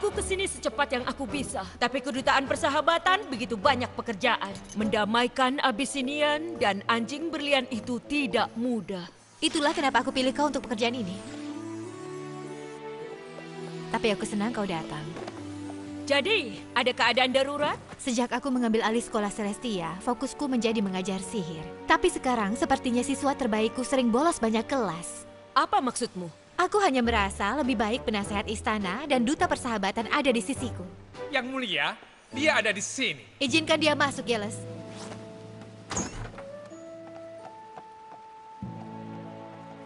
Aku kesini secepat yang aku bisa. Tapi kedutaan persahabatan begitu banyak pekerjaan. Mendamaikan Abyssinian dan anjing berlian itu tidak mudah. Itulah kenapa aku pilih kau untuk pekerjaan ini. Tapi aku senang kau datang. Jadi, ada keadaan darurat? Sejak aku mengambil alih sekolah Celestia, fokusku menjadi mengajar sihir. Tapi sekarang sepertinya siswa terbaikku sering bolos banyak kelas. Apa maksudmu? Aku hanya merasa lebih baik penasehat istana dan duta persahabatan ada di sisiku. Yang mulia, dia ada di sini. Izinkan dia masuk, Yeles.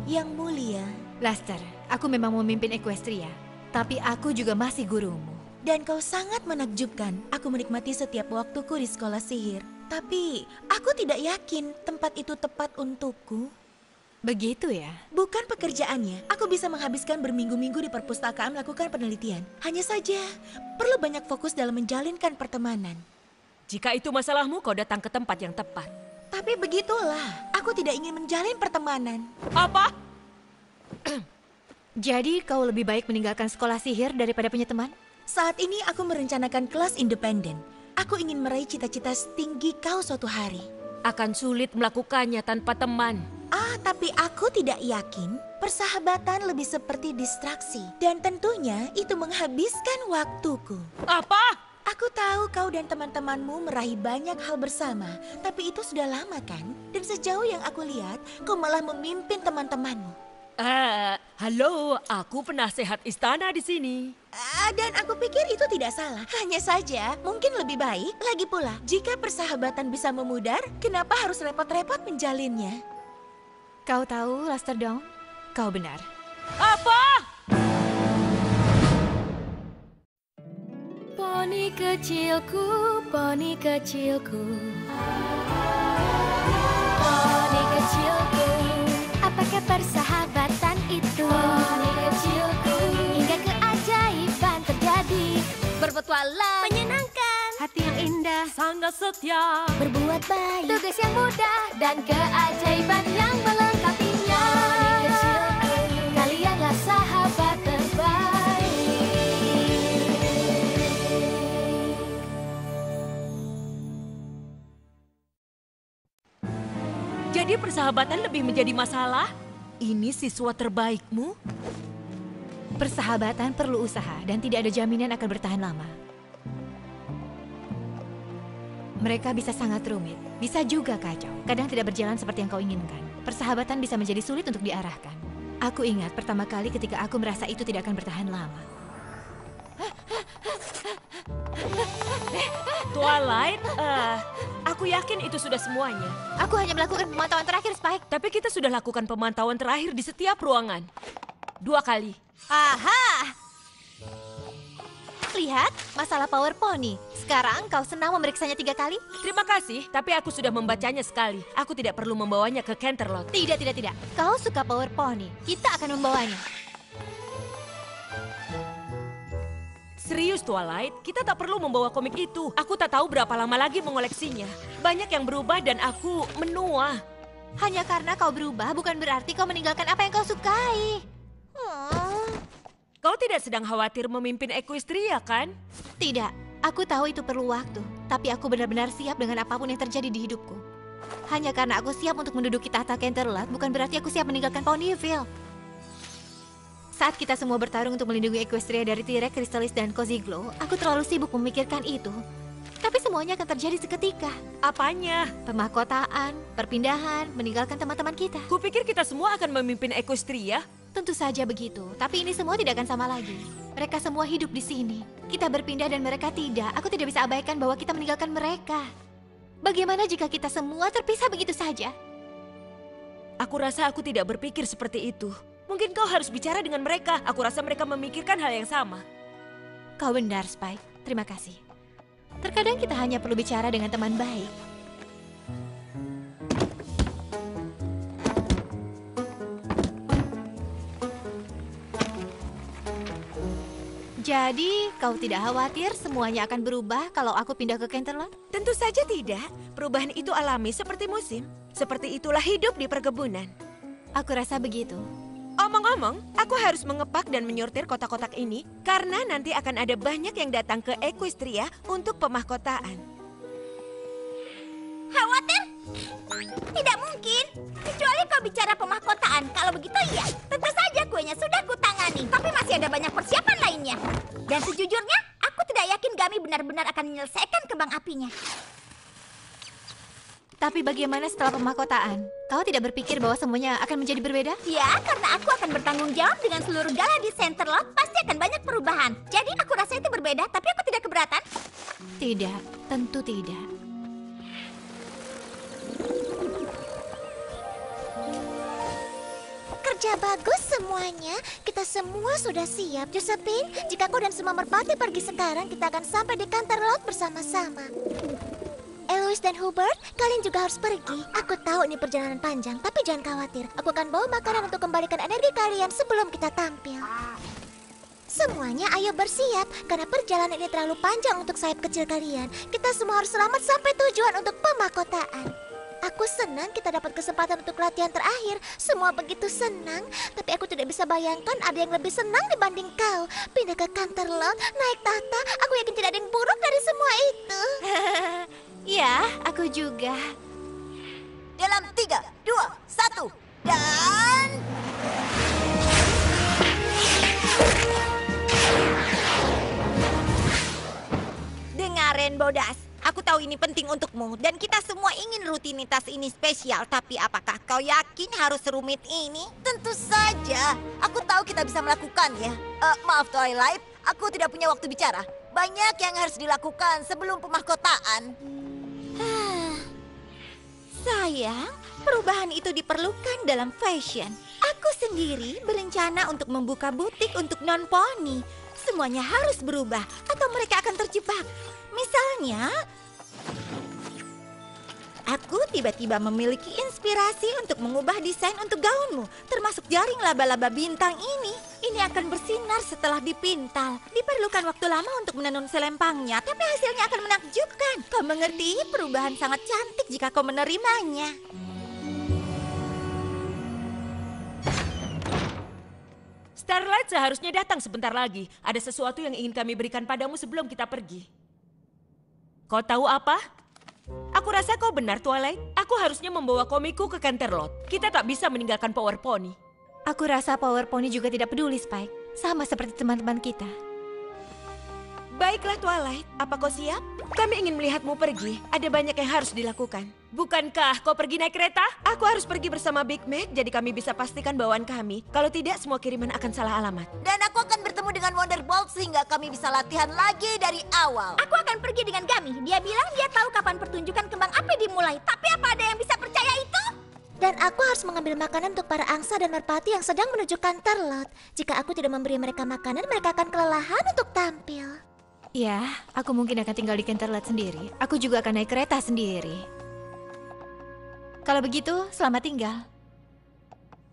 Yang mulia. Laster, aku memang memimpin Equestria, tapi aku juga masih gurumu. Dan kau sangat menakjubkan. Aku menikmati setiap waktuku di sekolah sihir. Tapi aku tidak yakin tempat itu tepat untukku. Begitu ya? Bukan pekerjaannya. Aku bisa menghabiskan berminggu-minggu di perpustakaan melakukan penelitian. Hanya saja, perlu banyak fokus dalam menjalinkan pertemanan. Jika itu masalahmu, kau datang ke tempat yang tepat. Tapi begitulah, aku tidak ingin menjalin pertemanan. Apa? Jadi kau lebih baik meninggalkan sekolah sihir daripada punya teman? Saat ini aku merencanakan kelas independen. Aku ingin meraih cita-cita setinggi kau suatu hari. Akan sulit melakukannya tanpa teman. Tapi aku tidak yakin persahabatan lebih seperti distraksi. Dan tentunya itu menghabiskan waktuku. Apa? Aku tahu kau dan teman-temanmu meraih banyak hal bersama. Tapi itu sudah lama kan? Dan sejauh yang aku lihat, kau malah memimpin teman-temanmu. Halo, aku penasehat istana di sini. Dan aku pikir itu tidak salah. Hanya saja, mungkin lebih baik. Lagi pula, jika persahabatan bisa memudar, kenapa harus repot-repot menjalinnya? Kau tahu, Laster Dawn, kau benar. Apa? Poni kecilku, poni kecilku. Poni kecilku, apakah persahabatan itu? Poni kecilku, hingga keajaiban terjadi. Berpetualang, menyenangkan, hati yang indah, Sangat setia. berbuat baik, tugas yang mudah, dan keajaiban yang melengkapinya. Poni kecilku, kalianlah sahabat terbaik. Jadi persahabatan lebih menjadi masalah? Ini siswa terbaikmu? Persahabatan perlu usaha dan tidak ada jaminan akan bertahan lama. Mereka bisa sangat rumit, bisa juga kacau. Kadang tidak berjalan seperti yang kau inginkan. Persahabatan bisa menjadi sulit untuk diarahkan. Aku ingat pertama kali ketika aku merasa itu tidak akan bertahan lama. Twilight, aku yakin itu sudah semuanya. Aku hanya melakukan pemantauan terakhir, Spike. Tapi kita sudah lakukan pemantauan terakhir di setiap ruangan. 2 kali. Aha! Lihat, masalah Power Pony. Sekarang kau senang memeriksanya 3 kali? Terima kasih, tapi aku sudah membacanya sekali. Aku tidak perlu membawanya ke Canterlot. Tidak. Kau suka Power Pony. Kita akan membawanya. Serius, Twilight, kita tak perlu membawa komik itu. Aku tak tahu berapa lama lagi mengoleksinya. Banyak yang berubah dan aku menua. Hanya karena kau berubah bukan berarti kau meninggalkan apa yang kau sukai. Kau tidak sedang khawatir memimpin Equestria, kan? Tidak, aku tahu itu perlu waktu. Tapi aku benar-benar siap dengan apapun yang terjadi di hidupku. Hanya karena aku siap untuk menduduki tahta Canterlot, bukan berarti aku siap meninggalkan Ponyville. Saat kita semua bertarung untuk melindungi Equestria dari T-Rex, Crystalis, dan Koziglo, aku terlalu sibuk memikirkan itu. Tapi semuanya akan terjadi seketika. Apanya? Pemahkotaan, perpindahan, meninggalkan teman-teman kita. Kupikir kita semua akan memimpin Equestria. Tentu saja begitu, tapi ini semua tidak akan sama lagi. Mereka semua hidup di sini. Kita berpindah dan mereka tidak. Aku tidak bisa abaikan bahwa kita meninggalkan mereka. Bagaimana jika kita semua terpisah begitu saja? Aku rasa aku tidak berpikir seperti itu. Mungkin kau harus bicara dengan mereka. Aku rasa mereka memikirkan hal yang sama. Kau benar, Spike. Terima kasih. Terkadang kita hanya perlu bicara dengan teman baik. Jadi, kau tidak khawatir semuanya akan berubah kalau aku pindah ke Canterlot? Tentu saja tidak. Perubahan itu alami seperti musim. Seperti itulah hidup di perkebunan. Aku rasa begitu. Ngomong-ngomong, aku harus mengepak dan menyortir kotak-kotak ini karena nanti akan ada banyak yang datang ke Equestria untuk pemahkotaan. Khawatir? Tidak mungkin. Kecuali kau bicara pemahkotaan. Kalau begitu iya. Tentu saja kuenya sudah kutangani. Tapi masih ada banyak persiapan lainnya. Dan sejujurnya, aku tidak yakin Gami benar-benar akan menyelesaikan kembang apinya. Tapi bagaimana setelah pemahkotaan? Kau tidak berpikir bahwa semuanya akan menjadi berbeda? Ya, karena aku akan bertanggung jawab dengan seluruh gala di Centerlord. Pasti akan banyak perubahan. Jadi aku rasa itu berbeda, tapi aku tidak keberatan. Tidak, tentu tidak. Kerja bagus semuanya. Kita semua sudah siap. Josephine, jika kau dan semua merpati pergi sekarang, kita akan sampai di Canterlot bersama-sama. Eloise dan Hubert, kalian juga harus pergi. Aku tahu ini perjalanan panjang, tapi jangan khawatir. Aku akan bawa makanan untuk kembalikan energi kalian sebelum kita tampil. Semuanya ayo bersiap, karena perjalanan ini terlalu panjang untuk sayap kecil kalian. Kita semua harus selamat sampai tujuan untuk pemahkotaan. Aku senang kita dapat kesempatan untuk latihan terakhir. Semua begitu senang, tapi aku tidak bisa bayangkan ada yang lebih senang dibanding kau. Pindah ke Canterlot, naik tahta, aku yakin tidak ada yang buruk dari semua itu. Ya, aku juga. Dalam 3, 2, 1, dan... Dengar, Rainbow Dash. Aku tahu ini penting untukmu dan kita semua ingin rutinitas ini spesial. Tapi apakah kau yakin harus serumit ini? Tentu saja, aku tahu kita bisa melakukannya. Maaf Twilight, aku tidak punya waktu bicara. Banyak yang harus dilakukan sebelum pemahkotaan. Sayang, perubahan itu diperlukan dalam fashion. Aku sendiri berencana untuk membuka butik untuk non-poni. Semuanya harus berubah atau mereka akan terjebak. Misalnya, aku tiba-tiba memiliki inspirasi untuk mengubah desain untuk gaunmu, termasuk jaring laba-laba bintang ini. Ini akan bersinar setelah dipintal. Diperlukan waktu lama untuk menenun selempangnya, tapi hasilnya akan menakjubkan. Kau mengerti, perubahan sangat cantik jika kau menerimanya. Starlight seharusnya datang sebentar lagi. Ada sesuatu yang ingin kami berikan padamu sebelum kita pergi. Kau tahu apa? Aku rasa kau benar, Twilight. Aku harusnya membawa komikku ke Canterlot. Kita tak bisa meninggalkan Power Pony. Aku rasa Power Pony juga tidak peduli, Spike. Sama seperti teman-teman kita. Baiklah, Twilight. Apa kau siap? Kami ingin melihatmu pergi. Ada banyak yang harus dilakukan. Bukankah kau pergi naik kereta? Aku harus pergi bersama Big Mac, jadi kami bisa pastikan bawaan kami. Kalau tidak, semua kiriman akan salah alamat. Dan aku akan bertemu dengan Wonderbolt sehingga kami bisa latihan lagi dari awal. Aku akan pergi dengan Gami. Dia bilang dia tahu kapan pertunjukan kembang api dimulai. Tapi apa ada yang bisa percaya itu? Dan aku harus mengambil makanan untuk para angsa dan merpati yang sedang menuju Canterlot. Jika aku tidak memberi mereka makanan, mereka akan kelelahan untuk tampil. Ya, aku mungkin akan tinggal di Canterlot sendiri. Aku juga akan naik kereta sendiri. Kalau begitu, selamat tinggal.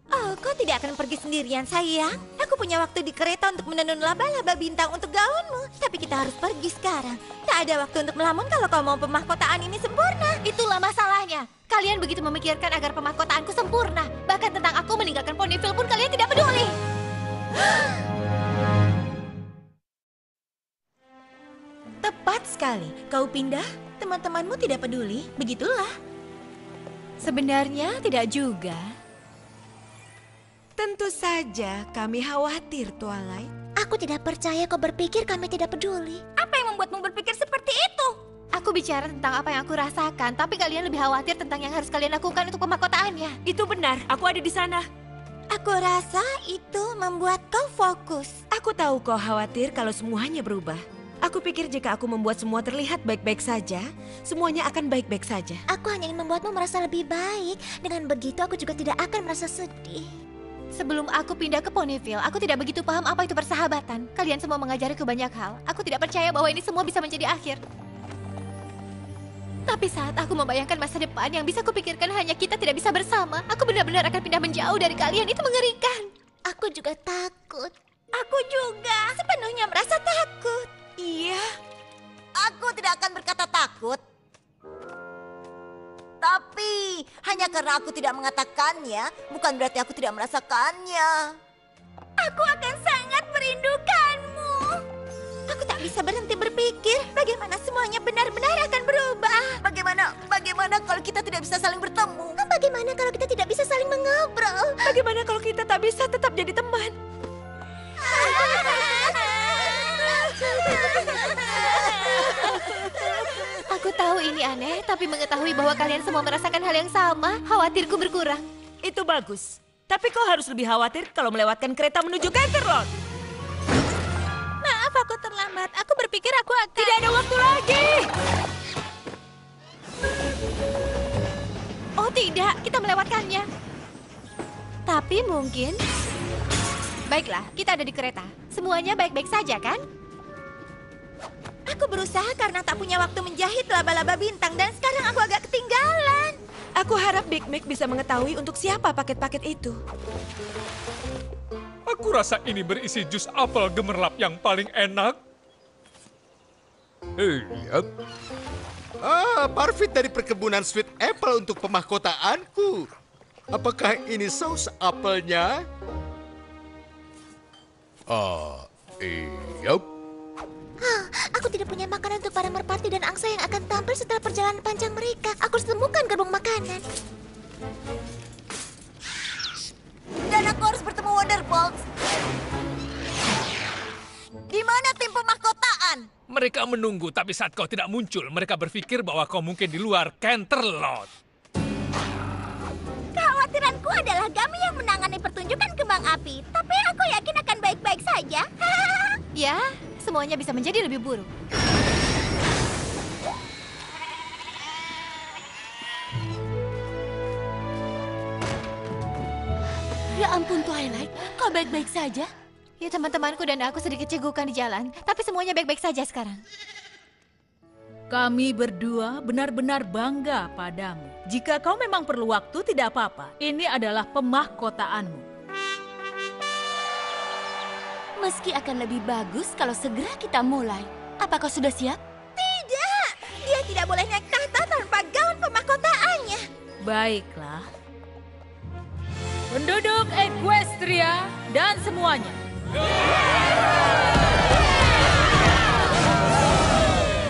Oh, kau tidak akan pergi sendirian, sayang. Aku punya waktu di kereta untuk menenun laba-laba bintang untuk gaunmu. Tapi kita harus pergi sekarang. Tak ada waktu untuk melamun kalau kau mau pemahkotaan ini sempurna. Itulah masalahnya. Kalian begitu memikirkan agar pemahkotaanku sempurna. Bahkan tentang aku meninggalkan Ponyville pun kalian tidak peduli. Tepat sekali. Kau pindah, teman-temanmu tidak peduli. Begitulah. Sebenarnya tidak juga. Tentu saja kami khawatir, Twilight. Aku tidak percaya kau berpikir kami tidak peduli. Apa yang membuatmu berpikir seperti itu? Aku bicara tentang apa yang aku rasakan, tapi kalian lebih khawatir tentang yang harus kalian lakukan untuk pemahkotaannya. Itu benar, aku ada di sana. Aku rasa itu membuat kau fokus. Aku tahu kau khawatir kalau semuanya berubah. Aku pikir jika aku membuat semua terlihat baik-baik saja, semuanya akan baik-baik saja. Aku hanya ingin membuatmu merasa lebih baik. Dengan begitu aku juga tidak akan merasa sedih. Sebelum aku pindah ke Ponyville, aku tidak begitu paham apa itu persahabatan. Kalian semua mengajariku banyak hal. Aku tidak percaya bahwa ini semua bisa menjadi akhir. Tapi saat aku membayangkan masa depan yang bisa kupikirkan hanya kita tidak bisa bersama, aku benar-benar akan pindah menjauh dari kalian. Itu mengerikan. Aku juga takut. Aku juga sepenuhnya merasa takut. Iya. Aku tidak akan berkata takut. Tapi hanya karena aku tidak mengatakannya, bukan berarti aku tidak merasakannya. Aku akan sangat merindukanmu. Aku tak bisa berhenti berpikir bagaimana semuanya benar-benar akan berubah. Bagaimana kalau kita tidak bisa saling bertemu? Bagaimana kalau kita tidak bisa saling mengobrol? Bagaimana kalau kita tak bisa tetap jadi teman? Aku tahu ini aneh, tapi mengetahui bahwa kalian semua merasakan hal yang sama, khawatirku berkurang. Itu bagus. Tapi kau harus lebih khawatir kalau melewatkan kereta menuju Canterlot. Maaf, aku terlambat. Aku berpikir aku akan... Tidak ada waktu lagi. Oh tidak, kita melewatkannya. Tapi mungkin... Baiklah, kita ada di kereta. Semuanya baik-baik saja, kan? Aku berusaha karena tak punya waktu menjahit laba-laba bintang dan sekarang aku agak ketinggalan. Aku harap Big Mac bisa mengetahui untuk siapa paket-paket itu. Aku rasa ini berisi jus apel gemerlap yang paling enak. Iya. Parfit dari perkebunan sweet apple untuk pemahkotaanku. Apakah ini saus apelnya? Iya. Aku tidak punya makanan untuk para merpati dan angsa yang akan tampil setelah perjalanan panjang mereka. Aku harus temukan gerbong makanan. Dan aku harus bertemu Wonderbolts. Di mana tim pemahkotaan? Mereka menunggu, tapi saat kau tidak muncul, mereka berpikir bahwa kau mungkin di luar Canterlot. Kekhawatiranku adalah kami yang menangani pertunjukan kembang api. Tapi aku yakin akan baik-baik saja. Ya, semuanya bisa menjadi lebih buruk. Ya ampun Twilight, kau baik-baik saja? Ya, teman-temanku dan aku sedikit cegukan di jalan, tapi semuanya baik-baik saja sekarang. Kami berdua benar-benar bangga padamu. Jika kau memang perlu waktu, tidak apa-apa. Ini adalah pemahkotaanmu. Meski akan lebih bagus kalau segera kita mulai. Apa kau sudah siap? Tidak, dia tidak boleh naik tahta tanpa gaun pemahkotaannya. Baiklah. Penduduk Equestria dan semuanya.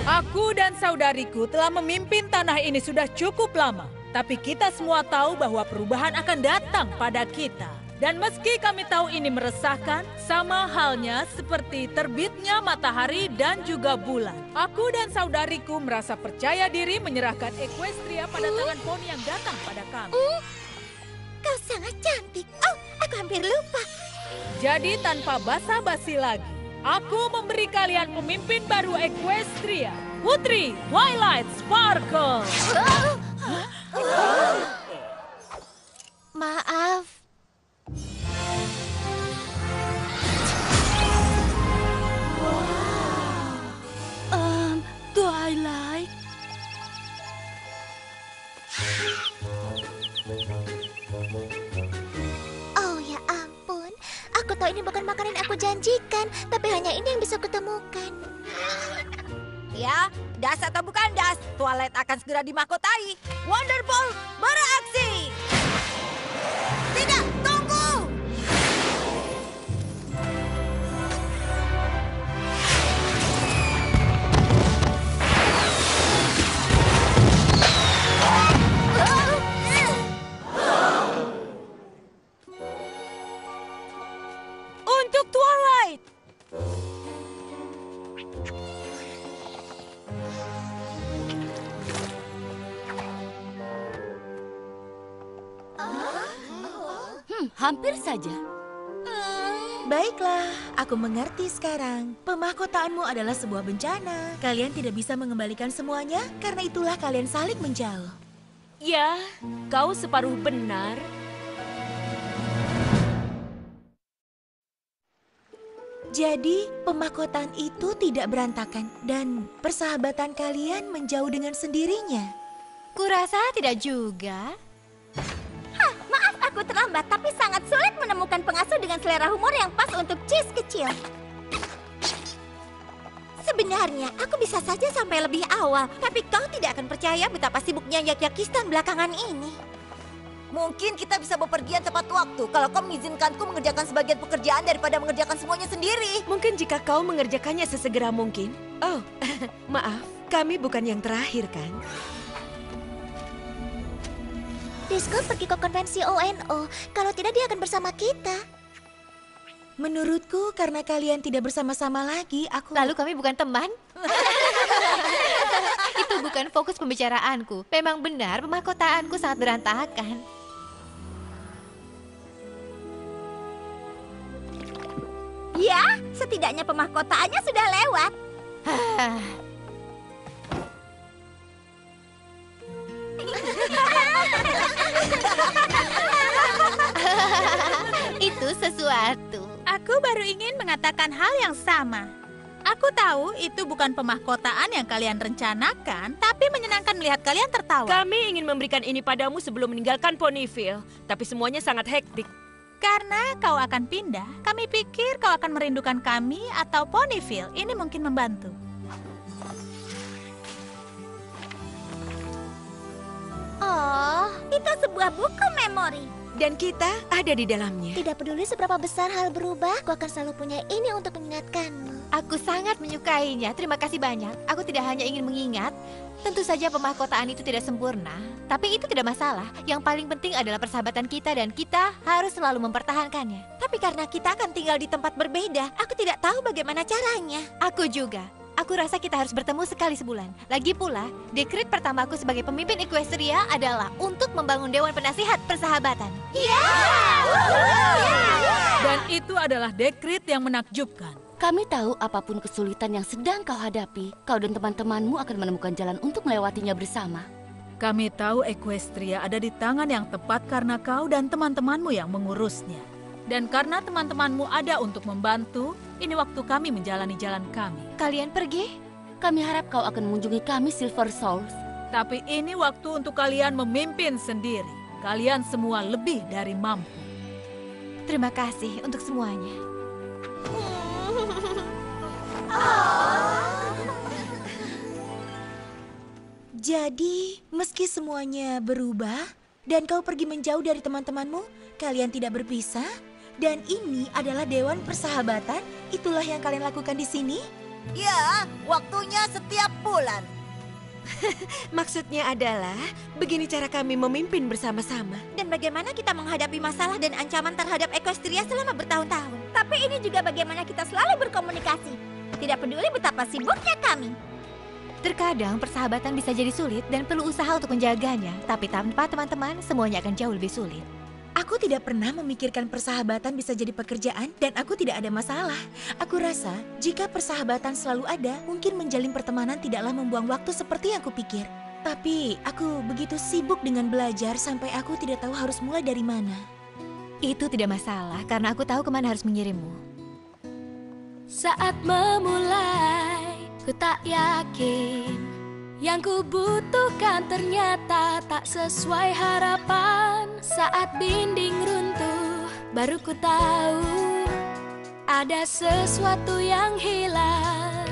Aku dan saudariku telah memimpin tanah ini sudah cukup lama. Tapi kita semua tahu bahwa perubahan akan datang pada kita. Dan meski kami tahu ini meresahkan, sama halnya seperti terbitnya matahari dan juga bulan. Aku dan saudariku merasa percaya diri menyerahkan Equestria pada tangan poni yang datang pada kami. Kau sangat cantik. Oh, aku hampir lupa. Jadi tanpa basa-basi lagi, aku memberi kalian pemimpin baru Equestria, Putri Twilight Sparkle. Maaf. Twilight. Oh ya ampun, aku tahu ini bukan makanan yang aku janjikan, tapi hanya ini yang bisa kutemukan. Ya, das atau bukan das, Twilight akan segera dimahkotai. Wonderbolt beraksi. Tidak, tunggu. Untuk Twilight. Hampir saja. Baiklah, aku mengerti sekarang. Pemahkotaanmu adalah sebuah bencana. Kalian tidak bisa mengembalikan semuanya, karena itulah kalian saling menjauh. Ya, kau separuh benar. Jadi, pemahkotaan itu tidak berantakan, dan persahabatan kalian menjauh dengan sendirinya. Kurasa tidak juga. Maaf aku terlambat, tapi sangat sulit menemukan pengasuh dengan selera humor yang pas untuk cheese kecil. Sebenarnya, aku bisa saja sampai lebih awal, tapi kau tidak akan percaya betapa sibuknya Yakyakistan belakangan ini. Mungkin kita bisa bepergian tepat waktu kalau kau mengizinkanku mengerjakan sebagian pekerjaan daripada mengerjakan semuanya sendiri. Mungkin jika kau mengerjakannya sesegera mungkin. Oh, maaf, kami bukan yang terakhir kan? Disco pergi ke konvensi ONO. Kalau tidak, dia akan bersama kita. Menurutku, karena kalian tidak bersama-sama lagi, Lalu kami bukan teman? Itu bukan fokus pembicaraanku. Memang benar pemahkotaanku sangat berantakan. Ya, setidaknya pemahkotaannya sudah lewat. Itu sesuatu. Aku baru ingin mengatakan hal yang sama. Aku tahu itu bukan pemahkotaan yang kalian rencanakan, tapi menyenangkan melihat kalian tertawa. Kami ingin memberikan ini padamu sebelum meninggalkan Ponyville, tapi semuanya sangat hektik. Karena kau akan pindah, kami pikir kau akan merindukan kami atau Ponyville. Ini mungkin membantu. Oh, itu sebuah buku memori. Dan kita ada di dalamnya. Tidak peduli seberapa besar hal berubah, aku akan selalu punya ini untuk mengingatkanmu. Aku sangat menyukainya. Terima kasih banyak. Aku tidak hanya ingin mengingat. Tentu saja pemahkotaan itu tidak sempurna. Tapi itu tidak masalah. Yang paling penting adalah persahabatan kita dan kita harus selalu mempertahankannya. Tapi karena kita akan tinggal di tempat berbeda, aku tidak tahu bagaimana caranya. Aku juga. Aku rasa kita harus bertemu sekali sebulan. Lagi pula, dekret pertamaku sebagai pemimpin Equestria adalah untuk membangun Dewan Penasihat Persahabatan. Dan itu adalah dekret yang menakjubkan. Kami tahu apapun kesulitan yang sedang kau hadapi, kau dan teman-temanmu akan menemukan jalan untuk melewatinya bersama. Kami tahu Equestria ada di tangan yang tepat karena kau dan teman-temanmu yang mengurusnya. Dan karena teman-temanmu ada untuk membantu, ini waktu kami menjalani jalan kami. Kalian pergi? Kami harap kau akan mengunjungi kami Silver Souls. Tapi ini waktu untuk kalian memimpin sendiri. Kalian semua lebih dari mampu. Terima kasih untuk semuanya. Jadi, meski semuanya berubah dan kau pergi menjauh dari teman-temanmu, kalian tidak berpisah. Dan ini adalah Dewan Persahabatan. Itulah yang kalian lakukan di sini? Ya, waktunya setiap bulan. Maksudnya adalah, begini cara kami memimpin bersama-sama. Dan bagaimana kita menghadapi masalah dan ancaman terhadap Equestria selama bertahun-tahun. Tapi ini juga bagaimana kita selalu berkomunikasi. Tidak peduli betapa sibuknya kami. Terkadang persahabatan bisa jadi sulit dan perlu usaha untuk menjaganya. Tapi tanpa teman-teman, semuanya akan jauh lebih sulit. Aku tidak pernah memikirkan persahabatan bisa jadi pekerjaan dan aku tidak ada masalah. Aku rasa jika persahabatan selalu ada, mungkin menjalin pertemanan tidaklah membuang waktu seperti yang kupikir. Tapi aku begitu sibuk dengan belajar sampai aku tidak tahu harus mulai dari mana. Itu tidak masalah karena aku tahu kemana harus mengirimmu. Saat memulai, ku tak yakin. Yang ku butuhkan ternyata tak sesuai harapan. Saat dinding runtuh, baru ku tahu ada sesuatu yang hilang.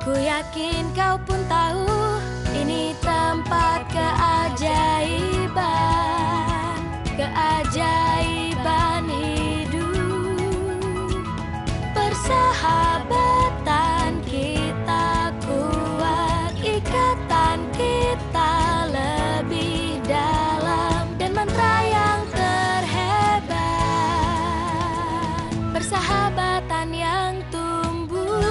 Ku yakin kau pun tahu ini tempat keajaiban. Keajaiban hidup. Persahabatan kita kuat, ikatan kita lebih dalam, dan mantra yang terhebat, persahabatan yang tumbuh.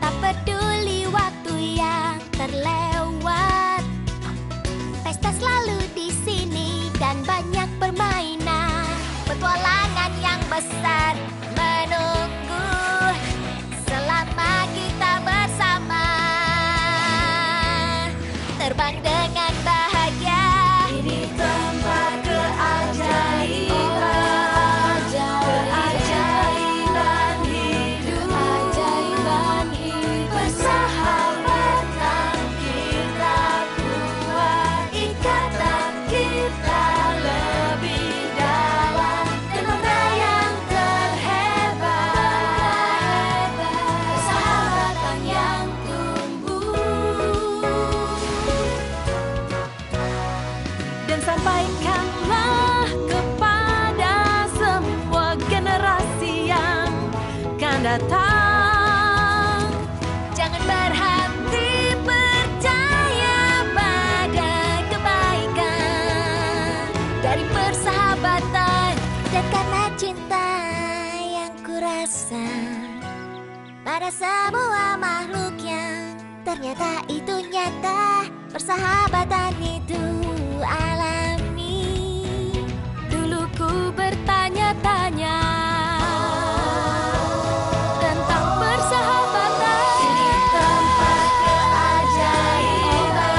Tak peduli waktu pada semua makhluk yang ternyata itu nyata. Persahabatan itu alami. Dulu ku bertanya-tanya tentang persahabatan Di tempat keajaiban,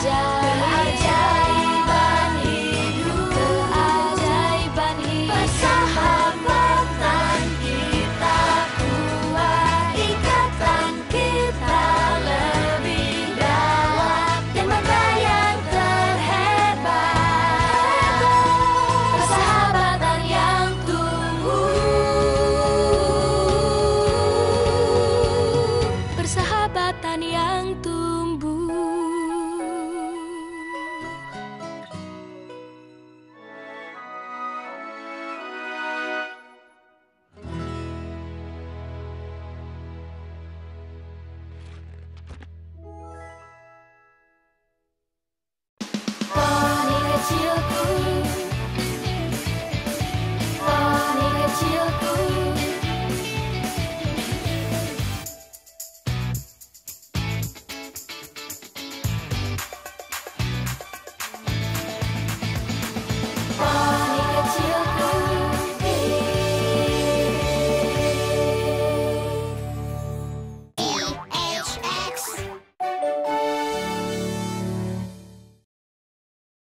keajaiban hidup, keajaiban hidup. persahabatan kita kuat, ikatan kita lebih dalam, dan mana yang terhebat, persahabatan yang tumbuh, Persahabatan yang tumbuh.